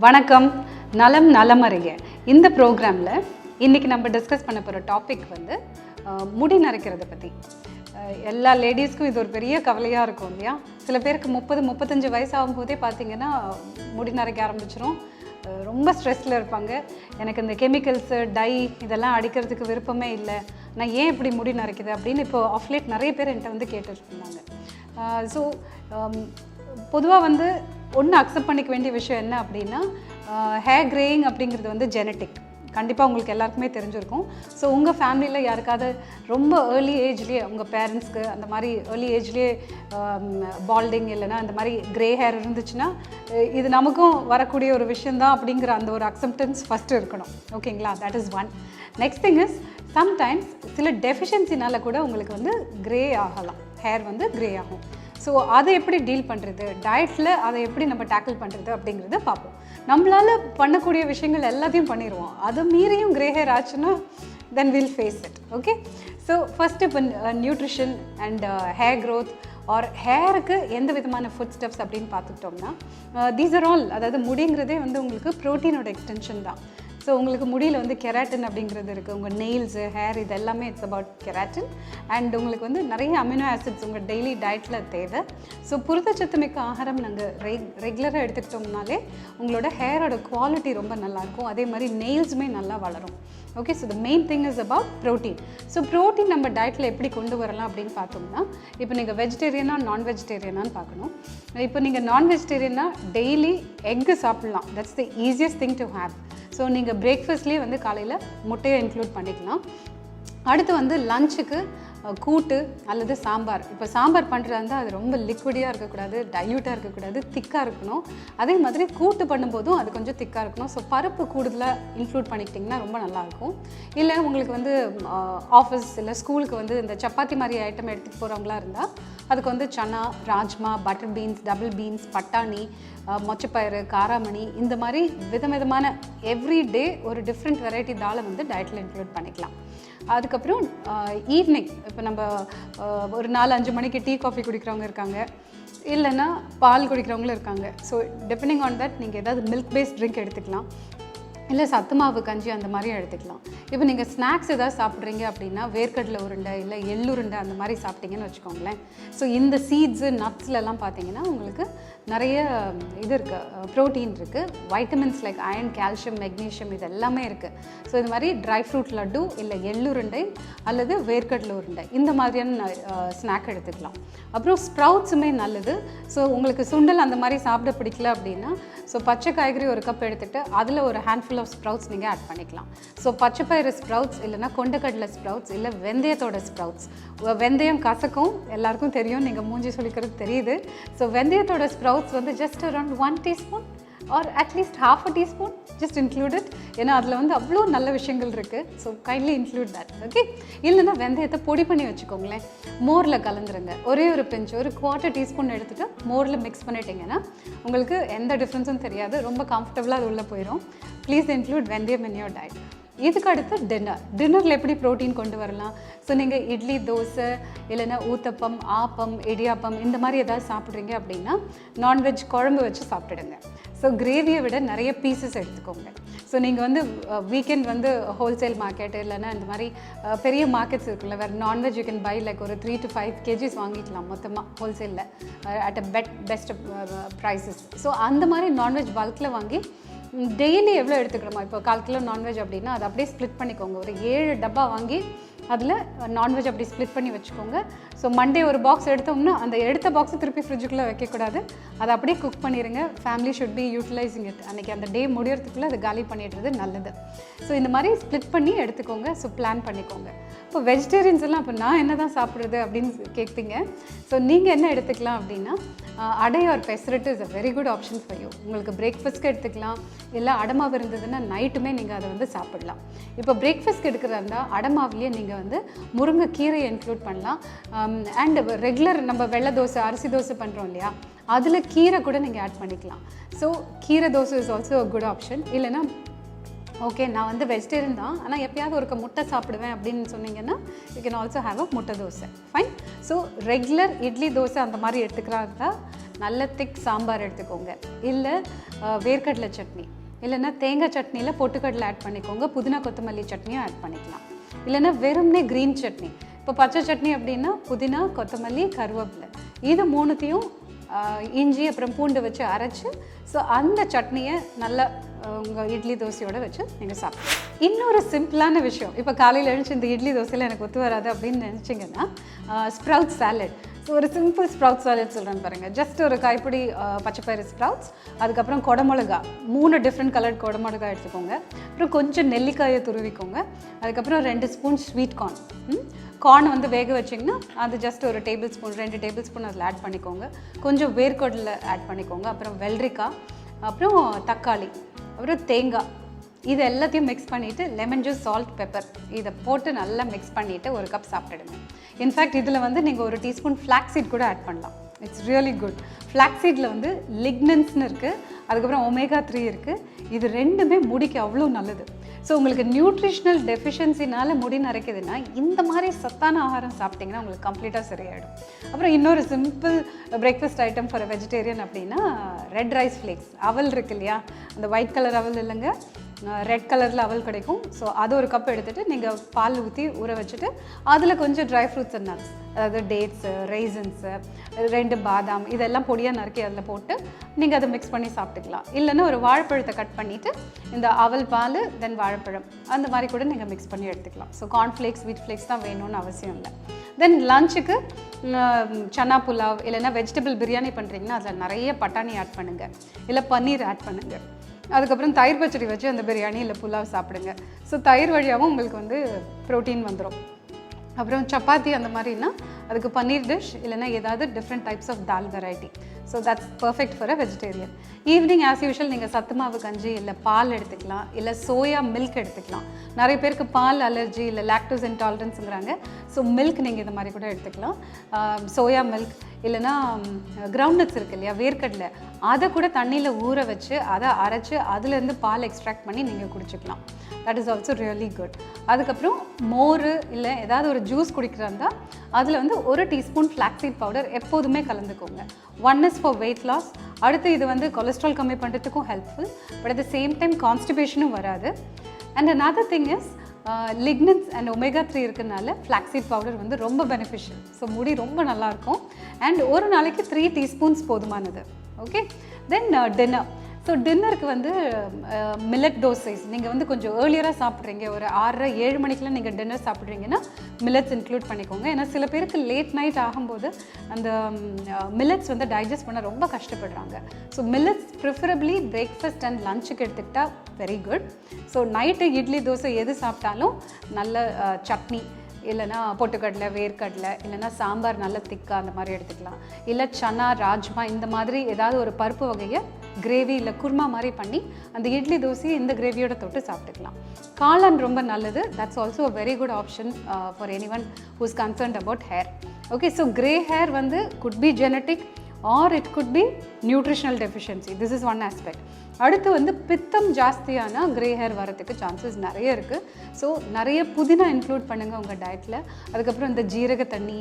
வணக்கம். நலம் நலமறிய இந்த ப்ரோக்ராமில் இன்றைக்கி நம்ம டிஸ்கஸ் பண்ண போகிற டாபிக் வந்து முடி நரைக்கிறத பற்றி. எல்லா லேடிஸ்க்கும் இது ஒரு பெரிய கவலையாக இருக்கும் இல்லையா? சில பேருக்கு 30-35 வயசு ஆகும்போதே பார்த்திங்கன்னா முடி நரைக்க ஆரம்பிச்சிடும். ரொம்ப ஸ்ட்ரெஸ்ஸில் இருப்பாங்க. எனக்கு இந்த கெமிக்கல்ஸு டை இதெல்லாம் அடிக்கிறதுக்கு விருப்பமே இல்லை, நான் ஏன் இப்படி முடி நரைக்குது அப்படின்னு இப்போ ஆஃப்லேட் நிறைய பேர் என்கிட்ட வந்து கேட்டுருந்தாங்க. ஸோ பொதுவாக வந்து ஒன்று அக்செப்ட் பண்ணிக்க வேண்டிய விஷயம் என்ன அப்படின்னா, ஹேர் கிரேயிங் அப்படிங்கிறது வந்து ஜெனட்டிக். கண்டிப்பாக உங்களுக்கு எல்லாருக்குமே தெரிஞ்சிருக்கும். ஸோ உங்கள் ஃபேமிலியில் யாருக்காவது ரொம்ப ஏர்லி ஏஜ்லேயே உங்கள் பேரண்ட்ஸ்க்கு அந்த மாதிரி ஏர்லி ஏஜ்லேயே பால்டிங் இல்லைனா அந்த மாதிரி க்ரே ஹேர் இருந்துச்சுன்னா இது நமக்கும் வரக்கூடிய ஒரு விஷயந்தான் அப்படிங்கிற அந்த ஒரு அக்செப்டன்ஸ் ஃபஸ்ட்டு இருக்கணும். ஓகேங்களா? That is one. Next thing is, sometimes சில டெஃபிஷியன்சினால் கூட உங்களுக்கு வந்து க்ரே ஆகலாம், ஹேர் வந்து க்ரே ஆகும். ஸோ அதை எப்படி டீல் பண்ணுறது, டயட்டில் அதை எப்படி நம்ம டேக்கிள் பண்ணுறது அப்படிங்கிறத பார்ப்போம். நம்மளால் பண்ணக்கூடிய விஷயங்கள் எல்லாத்தையும் பண்ணிடுவோம், அது மீறியும் க்ரே ஹேர் ஆச்சுன்னா then will face it. Okay, so first இப்போ nutrition and hair growth or ஹேருக்கு எந்த விதமான ஃபுட் ஸ்டெப்ஸ் அப்படின்னு பார்த்துக்கிட்டோம்னா, தீஸ் ஆர் ஆல், அதாவது முடிங்கிறதே வந்து உங்களுக்கு ப்ரோட்டீனோட எக்ஸ்டென்ஷன் தான். ஸோ உங்களுக்கு முடியில் வந்து கெராட்டின் அப்படிங்கிறது இருக்குது. உங்கள் நெயில்ஸு, ஹேர் இது எல்லாமே இட்ஸ் அபவுட் கெராட்டின். அண்ட் உங்களுக்கு வந்து நிறைய அமினோ ஆசிட்ஸ் உங்கள் டெய்லி டயட்டில் தேவை. ஸோ புரதச்சத்து மிக்க ஆகாரம் நாங்கள் ரெகுலராக எடுத்துக்கிட்டோம்னாலே உங்களோட ஹேரோட குவாலிட்டி ரொம்ப நல்லாயிருக்கும். அதே மாதிரி நெயில்ஸுமே நல்லா வளரும். Okay, so the main thing is about protein. So protein நம்ம டயட்டில் எப்படி கொண்டு வரலாம் அப்படின்னு பார்த்தோம்னா, இப்போ நீங்கள் வெஜிடேரியனா நான் வெஜிடேரியனான்னு பார்க்கணும். இப்போ நீங்கள் நான் வெஜிடேரியனா டெய்லி எக்கு சாப்பிட்லாம். That's the easiest thing to have. So நீங்கள் பிரேக்ஃபாஸ்ட்லேயே வந்து காலையில் முட்டையை இன்க்ளூட் பண்ணிக்கலாம். அடுத்து வந்து லஞ்சுக்கு கூட்டு அல்லது சாம்பார். இப்போ சாம்பார் பண்ணுறதா இருந்தால் அது ரொம்ப லிக்விடியாக இருக்கக்கூடாது, டைல்யூட்டாக இருக்கக்கூடாது, திக்காக இருக்கணும். அதே மாதிரி கூட்டு பண்ணும்போதும் அது கொஞ்சம் திக்காக இருக்கணும். ஸோ பருப்பு கூடுதலாக இன்க்ளூட் பண்ணிக்கிட்டிங்கன்னா ரொம்ப நல்லாயிருக்கும். இல்லை உங்களுக்கு வந்து ஆஃபீஸ் இல்லை ஸ்கூலுக்கு வந்து இந்த சப்பாத்தி மாதிரி ஐட்டம் எடுத்துகிட்டு போகிறவங்களா இருந்தால் அதுக்கு வந்து chana, rajma, butter beans, double beans, பட்டாணி, மொச்சப்பயிறு, காராமணி, இந்த மாதிரி விதவிதமான எவ்ரி டே ஒரு டிஃப்ரெண்ட் வெரைட்டி தாலை வந்து டயட்டில் இன்க்ளூட் பண்ணிக்கலாம். அதுக்கப்புறம் ஈவினிங் இப்போ நம்ம ஒரு 4-5 மணிக்கு டீ காஃபி குடிக்கிறவங்க இருக்காங்க, இல்லைன்னா பால் குடிக்கிறவங்களும் இருக்காங்க. ஸோ டிபெண்டிங் ஆன் தட் நீங்கள் ஏதாவது மில்க் பேஸ்ட் ட்ரிங்க் எடுத்துக்கலாம், இல்லை சத்து மாவு கஞ்சி அந்த மாதிரியும் எடுத்துக்கலாம். இப்போ நீங்கள் ஸ்நாக்ஸ் எதாவது சாப்பிட்றீங்க அப்படின்னா வேர்க்கடலை உருண்டை இல்லை எள்ளுருண்டை அந்த மாதிரி சாப்பிட்டீங்கன்னு வச்சுக்கோங்களேன். ஸோ இந்த சீட்ஸு நட்ஸ்லலாம் பார்த்தீங்கன்னா உங்களுக்கு நிறைய இது இருக்குது, ப்ரோட்டீன் இருக்குது, vitamins like iron, calcium, magnesium இது எல்லாமே இருக்குது. ஸோ இது மாதிரி ட்ரை ஃப்ரூட் லட்டு இல்லை எள்ளுருண்டை அல்லது வேர்க்கடலை உருண்டை இந்த மாதிரியான ஸ்நாக் எடுத்துக்கலாம். அப்புறம் ஸ்ப்ரவுட்ஸுமே நல்லது. ஸோ உங்களுக்கு சுண்டல் அந்த மாதிரி சாப்பிட பிடிக்கல அப்படின்னா ஸோ பச்சை காய்கறி ஒரு கப் எடுத்துகிட்டு அதில் ஒரு ஹேண்ட்ஃபுல் ஆஃப் ஸ்ப்ரவுட்ஸ் நீங்கள் ஆட் பண்ணிக்கலாம். ஸோ பச்சைப்பயிறு ஸ்ப்ரவுட்ஸ் இல்லைனா கொண்டக்கடலை ஸ்ப்ரவுட்ஸ் இல்லை வெந்தயத்தோட ஸ்ப்ரவுட்ஸ். வெந்தயம் கசக்கும், எல்லாருக்கும் தெரியும், நீங்கள் மூஞ்சி சொல்லிக்கிறது தெரியுது. ஸோ வெந்தயத்தோட ஸ்ப்ரவுட்ஸ் வந்து ஜஸ்ட் அரௌண்ட் 1 டீஸ்பூன் ஆர் அட்லீஸ்ட் ½ a teaspoon ஜஸ்ட் இன்க்ளூடட். ஏன்னா அதில் வந்து அவ்வளோ நல்ல விஷயங்கள் இருக்குது. So kindly include that. Okay, இல்லைன்னா வெந்தயத்தை பொடி பண்ணி வச்சுக்கோங்களேன், மோரில் கலந்துருங்க. ஒரே ஒரு பிஞ்ச், ஒரு 1/4 டீஸ்பூன் எடுத்துகிட்டு மோரில் மிக்ஸ் பண்ணிட்டீங்கன்னா உங்களுக்கு எந்த டிஃப்ரென்ஸும் தெரியாது, ரொம்ப கம்ஃபர்டபுளாக அது உள்ளே போயிடும். ப்ளீஸ் இன்க்ளூட் வெந்தயம் இன் யோர் டயட். இதுக்கு அடுத்து டின்னரில் எப்படி ப்ரோட்டீன் கொண்டு வரலாம்? ஸோ நீங்கள் இட்லி, தோசை இல்லைன்னா ஊத்தப்பம், ஆப்பம், இடியாப்பம் இந்த மாதிரி எதாவது சாப்பிட்றீங்க அப்படின்னா நான்வெஜ் குழம்பு வச்சு சாப்பிட்டுடுங்க. ஸோ கிரேவியை விட நிறைய பீசஸ் எடுத்துக்கோங்க. ஸோ நீங்கள் வந்து வீக்கெண்ட் வந்து ஹோல்சேல் மார்க்கெட் இல்லைன்னா இந்த மாதிரி பெரிய மார்க்கெட்ஸ் இருக்குல்ல, வேறு nonveg you can buy like ஒரு 3 to 5 kgs வாங்கிக்கலாம் மொத்தமாக ஹோல்சேலில் at a best prices. So அந்த மாதிரி நான்வெஜ் பல்கில் வாங்கி டெய்லி எவ்வளோ எடுத்துக்கணுமா, இப்போ 1/4 கிலோ நான்வெஜ் அப்படின்னா அதை அப்படியே ஸ்ப்ளிட் பண்ணிக்கோங்க. ஒரு 7 டப்பா வாங்கி அதில் நான்வெஜ் அப்படி ஸ்ப்ளிட் பண்ணி வச்சுக்கோங்க. ஸோ மண்டே ஒரு பாக்ஸ் எடுத்தோம்னா அந்த எடுத்த பாக்ஸை திருப்பி ஃப்ரிட்ஜுக்குள்ளே வைக்கக்கூடாது, அதை அப்படியே குக் பண்ணிடுங்க. Family should be utilising it. அன்றைக்கி அந்த டே முடியறதுக்குள்ளே அதை காலி பண்ணிடுறது நல்லது. ஸோ இந்த மாதிரி ஸ்ப்ளிட் பண்ணி எடுத்துக்கோங்க. ஸோ பிளான் பண்ணிக்கோங்க. இப்போ வெஜிடேரியன்ஸ் எல்லாம் இப்போ நான் என்ன தான் சாப்பிட்றது அப்படின்னு கேட்பீங்க. ஸோ நீங்கள் என்ன எடுத்துக்கலாம் அப்படின்னா, adai or pesarattu is a very good option for you. உங்களுக்கு பிரேக்ஃபாஸ்ட்க்கு எடுத்துக்கலாம், இல்லை அடமாவு இருந்ததுன்னா நைட்டுமே நீங்கள் அதை வந்து சாப்பிடலாம். இப்போ பிரேக்ஃபாஸ்ட்க்கு எடுக்கிறதா இருந்தால் அடமாவிலேயே நீங்கள் வந்து முருங்கைக்கீரையை இன்க்ளூட் பண்ணலாம். அண்ட் ரெகுலர் நம்ம வெள்ளை தோசை, அரிசி தோசை பண்ணுறோம் இல்லையா, அதில் கீரை கூட நீங்கள் ஆட் பண்ணிக்கலாம். ஸோ கீரை dosa is also a good option. இல்லைன்னா ஓகே நான் வந்து வெஜிடேரியன் தான், ஆனால் எப்பயாவது ஒரு முட்டை சாப்பிடுவேன் அப்படின்னு சொன்னீங்கன்னா you can also have a முட்டை தோசை. ஃபைன். ஸோ ரெகுலர் இட்லி, தோசை அந்த மாதிரி எடுத்துக்கிறா இருந்தால் நல்ல திக் சாம்பார் எடுத்துக்கோங்க, இல்லை வேர்க்கடலை சட்னி, இல்லைன்னா தேங்காய் சட்னியில் பொட்டுக்கடலை ஆட் பண்ணிக்கோங்க, புதினா கொத்தமல்லி சட்னியும் ஆட் பண்ணிக்கலாம். இல்லைன்னா வெறும்னே க்ரீன் சட்னி, இப்போ பச்சை சட்னி அப்படின்னா புதினா கொத்தமல்லி கருவேப்பிலை இது மூணுத்தையும் இஞ்சி அப்புறம் பூண்டு வச்சு அரைச்சி, ஸோ அந்த சட்னியை நல்லா உங்கள் இட்லி தோசையோடு வச்சு நீங்கள் சாப்பிடுங்க. இன்னொரு சிம்பிளான விஷயம், இப்போ காலையில் எழுந்துச்சு இந்த இட்லி தோசையில் எனக்கு ஒத்து வராது அப்படின்னு நினச்சிங்கன்னா ஸ்ப்ரவுட் சாலட். ஸோ ஒரு சிம்பிள் ஸ்ப்ரவுட் சாலட் சொல்கிறேன்னு பாருங்கள். ஜஸ்ட் ஒரு கைப்பிடி பச்சைப்பயிறு ஸ்ப்ரவுட்ஸ், அதுக்கப்புறம் குடமிளகா 3 டிஃப்ரெண்ட் கலர் குடமிளகா எடுத்துக்கோங்க, அப்புறம் கொஞ்சம் நெல்லிக்காயை துருவிக்கோங்க, அதுக்கப்புறம் 2 ஸ்பூன் ஸ்வீட் கார்ன் வந்து வேக வச்சிங்கன்னா அது ஜஸ்ட் ஒரு 2 டேபிள் ஸ்பூன் அதில் ஆட் பண்ணிக்கோங்க, கொஞ்சம் வேர்க்கடலை ஆட் பண்ணிக்கோங்க, அப்புறம் வெள்ளரிக்காய், அப்புறம் தக்காளி, அப்புறம் தேங்காய், இது எல்லாத்தையும் மிக்ஸ் பண்ணிவிட்டு லெமன் ஜூஸ், சால்ட், பெப்பர் இதை போட்டு நல்லா மிக்ஸ் பண்ணிவிட்டு ஒரு கப் சாப்பிட்டுடுங்க. இன்ஃபேக்ட் இதில் வந்து நீங்கள் ஒரு டீஸ்பூன் ஃப்ளாக்ஸீட் கூட ஆட் பண்ணலாம். It's really good. ஃப்ளாக்ஸீடில் வந்து லிக்னன்ஸ்னு இருக்குது, அதுக்கப்புறம் ஒமேகா 3 இருக்குது. இது ரெண்டுமே முடிக்கு அவ்வளோ நல்லது. ஸோ உங்களுக்கு நியூட்ரிஷனல் டெஃபிஷியன்சினால் முடி நரைக்குதுன்னா இந்த மாதிரி சத்தான ஆகாரம் சாப்பிட்டிங்கன்னா உங்களுக்கு கம்ப்ளீட்டாக சரியாயிடும். அப்புறம் இன்னொரு simple breakfast item for vegetarian அப்படின்னா ரெட் ரைஸ் ஃப்ளேக்ஸ். அவல் இருக்கு இல்லையா, அந்த ஒயிட் கலர் அவல் இல்லைங்க, ரெட் கலரில் அவல் கிடைக்கும். ஸோ அது ஒரு கப் எடுத்துகிட்டு நீங்கள் பால் ஊற்றி ஊற வச்சுட்டு அதில் கொஞ்சம் ட்ரை ஃப்ரூட்ஸ் அண்ட் நட்ஸ், அதாவது டேட்ஸு, ரைசன்ஸு, 2 பாதாம் இதெல்லாம் பொடியாக நறுக்கி அதில் போட்டு நீங்கள் அதை மிக்ஸ் பண்ணி சாப்பிட்டுக்கலாம். இல்லைன்னா ஒரு வாழைப்பழத்தை கட் பண்ணிவிட்டு இந்த அவல் பால் தென் வாழைப்பழம் அந்த மாதிரி கூட நீங்கள் மிக்ஸ் பண்ணி எடுத்துக்கலாம். ஸோ கார்ன்ஃப்ளேக்ஸ், வீட் ஃப்ளேக்ஸ் தான் வேணும்னு அவசியம் இல்லை. தென் லஞ்சுக்கு சன்னா புலாவ் இல்லைன்னா வெஜிடபிள் பிரியாணி பண்ணுறீங்கன்னா அதில் நிறைய பட்டாணி ஆட் பண்ணுங்கள், இல்லை பன்னீர் ஆட் பண்ணுங்கள். அதுக்கப்புறம் தயிர் பச்சடி வச்சு அந்த பிரியாணி இல்லை புலாவ் சாப்பிடுங்க. ஸோ தயிர் வழியாகவும் உங்களுக்கு வந்து ப்ரோட்டீன் வந்துடும். அப்புறம் சப்பாத்தி அந்த மாதிரினா அதுக்கு பன்னீர் டிஷ் இல்லைன்னா ஏதாவது different types of dal variety. So that's perfect for a vegetarian. Evening as usual நீங்கள் சத்து மாவு கஞ்சி இல்லை பால் எடுத்துக்கலாம், இல்லை சோயா மில்க் எடுத்துக்கலாம். நிறைய பேருக்கு பால் அலர்ஜி இல்லை லாக்டோஸ் இன்டாலரன்ஸுங்கிறாங்க. ஸோ மில்க் நீங்கள் இந்த மாதிரி கூட எடுத்துக்கலாம். சோயா மில்க் இல்லைன்னா கிரவுண்ட்நட்ஸ் இருக்குது இல்லையா, வேர்க்கடலை, அதை கூட தண்ணியில் ஊற வச்சு அதை அரைச்சி அதுலேருந்து பால் எக்ஸ்ட்ராக்ட் பண்ணி நீங்கள் குடிச்சிக்கலாம். That is also really good. அதுக்கப்புறம் மோர் இல்லை ஏதாவது ஒரு ஜூஸ் குடிக்கிறதா அதில் வந்து 1 டீஸ்பூன் ஃப்ளாக்ஸீட் பவுடர் எப்போதுமே கலந்துக்கோங்க. 1 இஸ் ஃபார் வெயிட் லாஸ். அடுத்து இது வந்து கொலஸ்ட்ரால் கம்மி பண்ணுறதுக்கும் helpful, but at the same time கான்ஸ்டிபேஷனும் வராது. And another thing is lignans and omega 3 இருக்கிறதுனால ஃப்ளாக்ஸீட் பவுடர் வந்து ரொம்ப பெனிஃபிஷியல். ஸோ முடி ரொம்ப நல்லாயிருக்கும். அண்ட் ஒரு நாளைக்கு 3 டீஸ்பூன்ஸ் போதுமானது. ஓகே, தென் டின்னர். ஸோ டின்னருக்கு வந்து மில்லட் தோசைஸ் நீங்கள் வந்து கொஞ்சம் ஏர்லியராக சாப்பிட்றீங்க, ஒரு 6:30-7 மணிக்கெலாம் நீங்கள் டின்னர் சாப்பிட்றீங்கன்னா மில்லட்ஸ் இன்க்ளூட் பண்ணிக்கோங்க. ஏன்னா சில பேருக்கு லேட் நைட் ஆகும்போது அந்த மில்லட்ஸ் வந்து டைஜஸ்ட் பண்ண ரொம்ப கஷ்டப்படுறாங்க. So millets preferably breakfast and லஞ்சுக்கு எடுத்துக்கிட்டால் very good. So night idli dosa எது சாப்பிட்டாலும் நல்ல சட்னி இல்லைனா பொட்டுக்கடலை, வேர்க்கடலை, இல்லைனா சாம்பார் நல்ல திக்காக அந்த மாதிரி எடுத்துக்கலாம். இல்லை சன்னா, ராஜ்மா இந்த மாதிரி ஏதாவது ஒரு பருப்பு வகையை கிரேவி இல்லை குருமா மாதிரி பண்ணி அந்த இட்லி தோசையை இந்த கிரேவியோட தொட்டு சாப்பிட்டுக்கலாம். காளான் ரொம்ப நல்லது. That's also a very good option for anyone who is concerned about hair. Okay, so grey hair வந்து could be genetic or it could be nutritional deficiency. This is one aspect. அடுத்து வந்து பித்தம் ஜாஸ்தியான grey hair வரதுக்கு chances நிறைய இருக்குது. So நிறைய புதினா இன்க்ளூட் பண்ணுங்கள் உங்கள் டயட்டில். அதுக்கப்புறம் இந்த ஜீரக தண்ணி,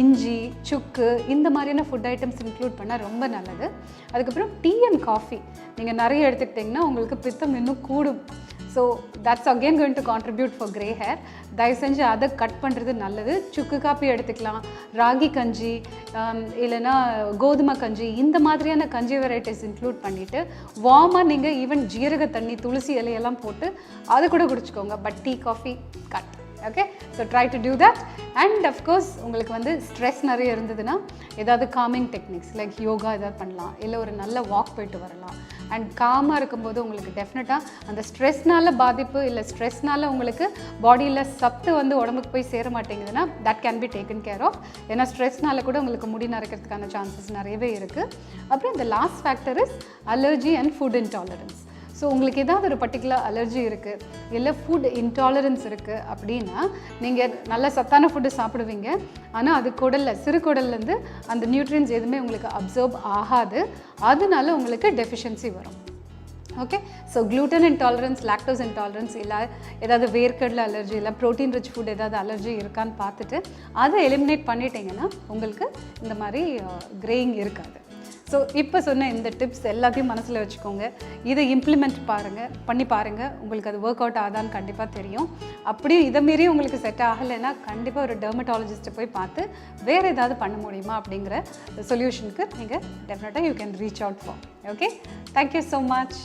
இஞ்சி, சுக்கு இந்த மாதிரியான ஃபுட் ஐட்டம்ஸ் இன்க்ளூட் பண்ணால் ரொம்ப நல்லது. அதுக்கப்புறம் டீ அண்ட் காஃபி நீங்கள் நிறைய எடுத்துக்கிட்டிங்கன்னா உங்களுக்கு பித்தம் இன்னும் கூடும். So that's again going to contribute for grey hair. தயவு செஞ்சு அதை கட் பண்ணுறது நல்லது. சுக்கு காப்பி எடுத்துக்கலாம், ராகி கஞ்சி இல்லைன்னா கோதுமை கஞ்சி இந்த மாதிரியான கஞ்சி வெரைட்டிஸ் இன்க்ளூட் பண்ணிவிட்டு வார்மாக நீங்கள் ஈவன் ஜீரக தண்ணி, துளசி இலையெல்லாம் போட்டு அது கூட குடிச்சிக்கோங்க. But tea, coffee cut. Okay, so try to do that. And of course உங்களுக்கு வந்து ஸ்ட்ரெஸ் நிறைய இருந்ததுன்னா ஏதாவது காமிங் டெக்னிக்ஸ் லைக் யோகா ஏதாவது பண்ணலாம், இல்லை ஒரு நல்ல வாக் போயிட்டு வரலாம். அண்ட் காமாக இருக்கும்போது உங்களுக்கு டெஃபினட்டாக அந்த ஸ்ட்ரெஸ்னால் பாதிப்பு இல்லை ஸ்ட்ரெஸ்னால் உங்களுக்கு பாடியில் சத்து வந்து உடம்புக்கு போய் சேர மாட்டேங்குதுன்னா that can be taken care of. ஏன்னா ஸ்ட்ரெஸ்னால் கூட உங்களுக்கு முடி நரைக்கிறதுக்கான சான்சஸ் நிறையவே இருக்குது. அப்புறம் இந்த last factor is allergy and food intolerance. So உங்களுக்கு ஏதாவது ஒரு பர்டிகுலர் அலர்ஜி இருக்குது இல்லை ஃபுட் இன்டாலரன்ஸ் இருக்குது அப்படின்னா நீங்கள் நல்ல சத்தான ஃபுட்டு சாப்பிடுவீங்க, ஆனால் அது குடலில், சிறு குடல்லேருந்து அந்த நியூட்ரியன்ஸ் எதுவுமே உங்களுக்கு அப்சர்வ் ஆகாது. அதனால உங்களுக்கு டெஃபிஷியன்சி வரும். Okay, so gluten intolerance, lactose intolerance, இல்லை ஏதாவது வேர்க்கடலை அலர்ஜி, இல்லை ப்ரோட்டீன் ரிச் ஃபுட் ஏதாவது அலர்ஜி இருக்கான்னு பார்த்துட்டு அதை எலிமினேட் பண்ணிட்டீங்கன்னா உங்களுக்கு இந்த மாதிரி கிரேயிங் இருக்காது. ஸோ இப்போ சொன்ன இந்த டிப்ஸ் எல்லாத்தையும் மனசில் வச்சுக்கோங்க. இதை இம்ப்ளிமெண்ட் பண்ணி பாருங்கள். உங்களுக்கு அது ஒர்க் அவுட் ஆகுதான்னு கண்டிப்பாக தெரியும். அப்படியும் இதை மீறி உங்களுக்கு செட் ஆகலைன்னா கண்டிப்பாக ஒரு டெர்மட்டாலஜிஸ்ட்டை போய் பார்த்து வேறு ஏதாவது பண்ண முடியுமா அப்படிங்கிற சொல்யூஷனுக்கு நீங்கள் டெஃபினட்டாக you can reach out for. Okay, thank you so much.